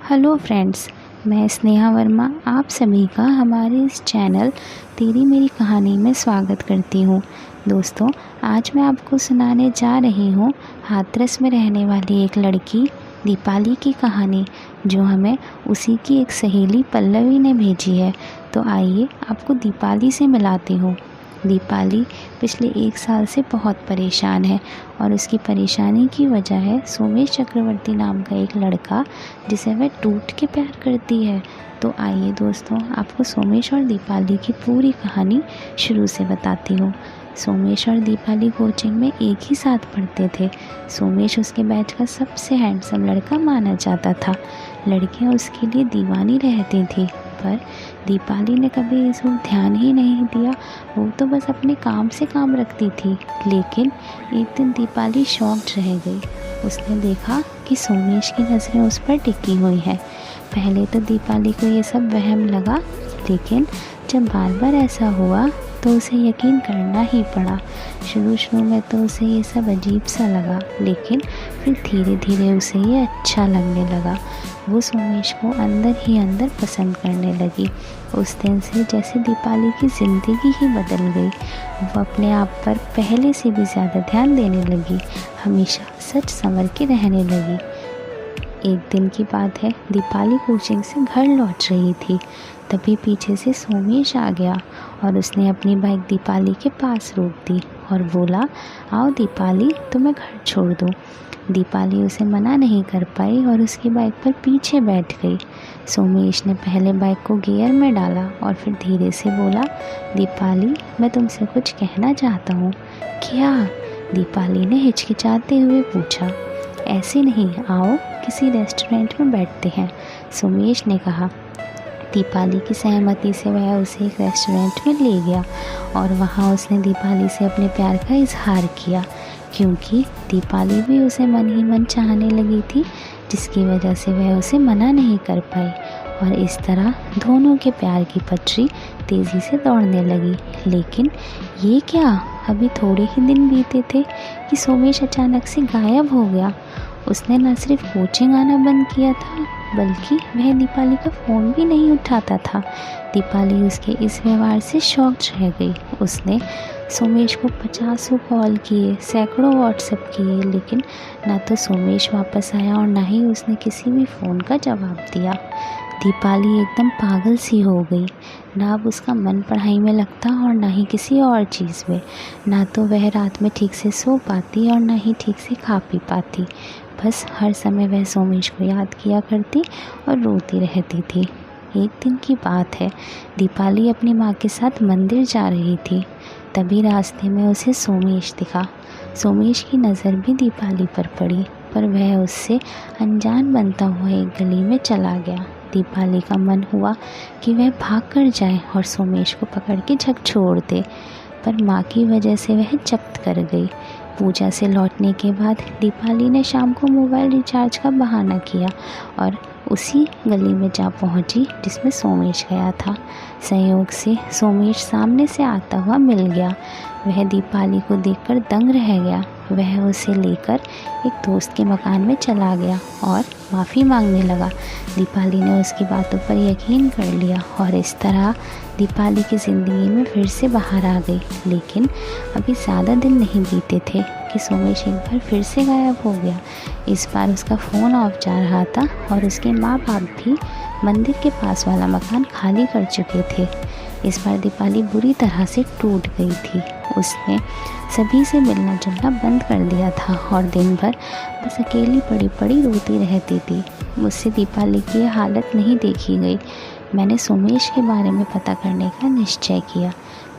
Hello friends, मैं स्नेहा वर्मा आप सभी का हमारे इस चैनल तेरी मेरी कहानी में स्वागत करती हूँ। दोस्तों, आज मैं आपको सुनाने जा रही हूँ हाथरस में रहने वाली एक लड़की दीपाली की कहानी, जो हमें उसी की एक सहेली पल्लवी ने भेजी है। तो आइए आपको दीपाली से मिलाती हूँ। दीपाली पिछले 1 साल से बहुत परेशान है और उसकी परेशानी की वजह है सोमेश चक्रवर्ती नाम का एक लड़का, जिसे वह टूट के प्यार करती है। तो आइए दोस्तों, आपको सोमेश और दीपाली की पूरी कहानी शुरू से बताती हूँ। सोमेश और दीपाली कोचिंग में एक ही साथ पढ़ते थे। सोमेश उसके बैच का सबसे हैंडसम लड़का माना जाता था। लड़कियां उसके लिए दीवानी रहती थी, पर दीपाली ने कभी इस ओर ध्यान ही नहीं दिया। वो तो बस अपने काम से काम रखती थी। लेकिन एक दिन दीपाली शॉक्ड रह गई। उसने देखा कि सोमेश की नज़रें उस पर टिकी हुई हैं। पहले तो दीपाली को ये सब वहम लगा, लेकिन जब बार बार ऐसा हुआ तो उसे यकीन करना ही पड़ा। शुरू में तो उसे ये सब अजीब सा लगा, लेकिन फिर धीरे धीरे उसे ये अच्छा लगने लगा। वो सोमेश को अंदर ही अंदर पसंद करने लगी। उस दिन से जैसे दीपाली की ज़िंदगी ही बदल गई। वो अपने आप पर पहले से भी ज़्यादा ध्यान देने लगी, हमेशा सच संवर के रहने लगी। एक दिन की बात है, दीपाली कोचिंग से घर लौट रही थी। तभी पीछे से सोमेश आ गया और उसने अपनी बाइक दीपाली के पास रोक दी और बोला, आओ दीपाली, तुम्हें घर छोड़ दूँ। दीपाली उसे मना नहीं कर पाई और उसकी बाइक पर पीछे बैठ गई। सोमेश ने पहले बाइक को गियर में डाला और फिर धीरे से बोला, दीपाली, मैं तुमसे कुछ कहना चाहता हूँ। क्या? दीपाली ने हिचकिचाते हुए पूछा। ऐसे नहीं, आओ किसी रेस्टोरेंट में बैठते हैं, सोमेश ने कहा। दीपाली की सहमति से वह उसे एक रेस्टोरेंट में ले गया और वहाँ उसने दीपाली से अपने प्यार का इजहार किया, क्योंकि दीपाली भी उसे मन ही मन चाहने लगी थी, जिसकी वजह से वह उसे मना नहीं कर पाई। और इस तरह दोनों के प्यार की पटरी तेज़ी से दौड़ने लगी। लेकिन ये क्या, अभी थोड़े ही दिन बीते थे कि सोमेश अचानक से गायब हो गया। उसने न सिर्फ कोचिंग आना बंद किया था, बल्कि वह दीपाली का फ़ोन भी नहीं उठाता था। दीपाली उसके इस व्यवहार से शॉक्ड रह गई। उसने सोमेश को 50 कॉल किए, सैकड़ों व्हाट्सएप किए, लेकिन ना तो सोमेश वापस आया और ना ही उसने किसी भी फ़ोन का जवाब दिया। दीपाली एकदम पागल सी हो गई। ना अब उसका मन पढ़ाई में लगता और ना ही किसी और चीज़ में। ना तो वह रात में ठीक से सो पाती और ना ही ठीक से खा पी पाती। बस हर समय वह सोमेश को याद किया करती और रोती रहती थी। एक दिन की बात है, दीपाली अपनी माँ के साथ मंदिर जा रही थी। तभी रास्ते में उसे सोमेश दिखा। सोमेश की नज़र भी दीपाली पर पड़ी, पर वह उससे अनजान बनता हुआ एक गली में चला गया। दीपाली का मन हुआ कि वह भाग कर जाए और सोमेश को पकड़ के झकझोर दे, पर माँ की वजह से वह जब्त कर गई। पूजा से लौटने के बाद दीपाली ने शाम को मोबाइल रिचार्ज का बहाना किया और उसी गली में जा पहुंची जिसमें सोमेश गया था। संयोग से सोमेश सामने से आता हुआ मिल गया। वह दीपाली को देखकर दंग रह गया। वह उसे लेकर एक दोस्त के मकान में चला गया और माफ़ी मांगने लगा। दीपाली ने उसकी बातों पर यकीन कर लिया और इस तरह दीपाली की ज़िंदगी में फिर से बाहर आ गई। लेकिन अभी ज़्यादा दिन नहीं बीते थे कि सोमेश एक बार फिर से गायब हो गया। इस बार उसका फ़ोन ऑफ जा रहा था और उसके माँ बाप भी मंदिर के पास वाला मकान खाली कर चुके थे। इस बार दीपाली बुरी तरह से टूट गई थी। उसने सभी से मिलना जुलना बंद कर दिया था और दिन भर बस अकेली पड़ी पड़ी रोती रहती थी। मुझसे दीपाली की यह हालत नहीं देखी गई। मैंने सोमेश के बारे में पता करने का निश्चय किया।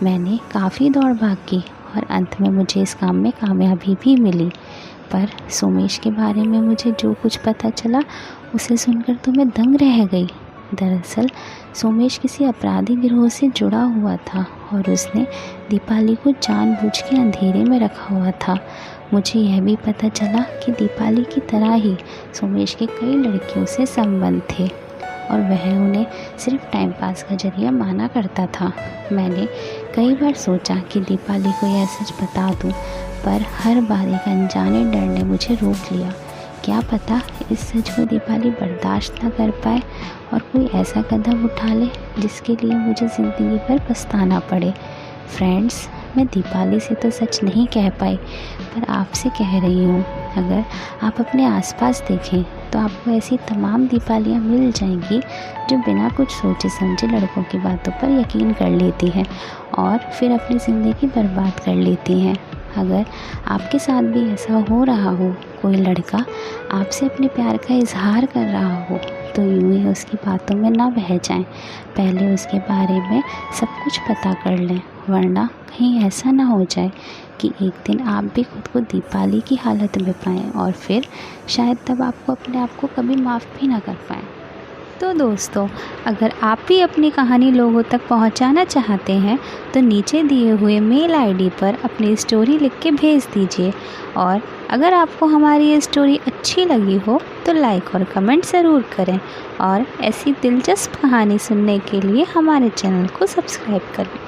मैंने काफ़ी दौड़ भाग की और अंत में मुझे इस काम में कामयाबी भी मिली। पर सोमेश के बारे में मुझे जो कुछ पता चला, उसे सुनकर तो मैं दंग रह गई। दरअसल सोमेश किसी अपराधी गिरोह से जुड़ा हुआ था और उसने दीपाली को जानबूझ के अंधेरे में रखा हुआ था। मुझे यह भी पता चला कि दीपाली की तरह ही सोमेश के कई लड़कियों से संबंध थे और वह उन्हें सिर्फ टाइम पास का जरिया माना करता था। मैंने कई बार सोचा कि दीपाली को यह सच बता दूं, पर हर बार एक अनजाने डर ने मुझे रोक लिया। क्या पता इस सच को दीपाली बर्दाश्त ना कर पाए और कोई ऐसा कदम उठा ले जिसके लिए मुझे ज़िंदगी भर पछताना पड़े। फ्रेंड्स, मैं दीपाली से तो सच नहीं कह पाई, पर आपसे कह रही हूँ। अगर आप अपने आसपास देखें तो आपको ऐसी तमाम दीपालियाँ मिल जाएंगी जो बिना कुछ सोचे समझे लड़कों की बातों पर यकीन कर लेती हैं और फिर अपनी ज़िंदगी बर्बाद कर लेती हैं। अगर आपके साथ भी ऐसा हो रहा हो, कोई लड़का आपसे अपने प्यार का इजहार कर रहा हो, तो यूँ ही उसकी बातों में ना बह जाएं। पहले उसके बारे में सब कुछ पता कर लें, वरना कहीं ऐसा ना हो जाए कि एक दिन आप भी खुद को दीपाली की हालत में पाएं और फिर शायद तब आपको अपने आप को कभी माफ़ भी ना कर पाएं। तो दोस्तों, अगर आप भी अपनी कहानी लोगों तक पहुंचाना चाहते हैं तो नीचे दिए हुए मेल आईडी पर अपनी स्टोरी लिख के भेज दीजिए। और अगर आपको हमारी ये स्टोरी अच्छी लगी हो तो लाइक और कमेंट ज़रूर करें और ऐसी दिलचस्प कहानी सुनने के लिए हमारे चैनल को सब्सक्राइब करें।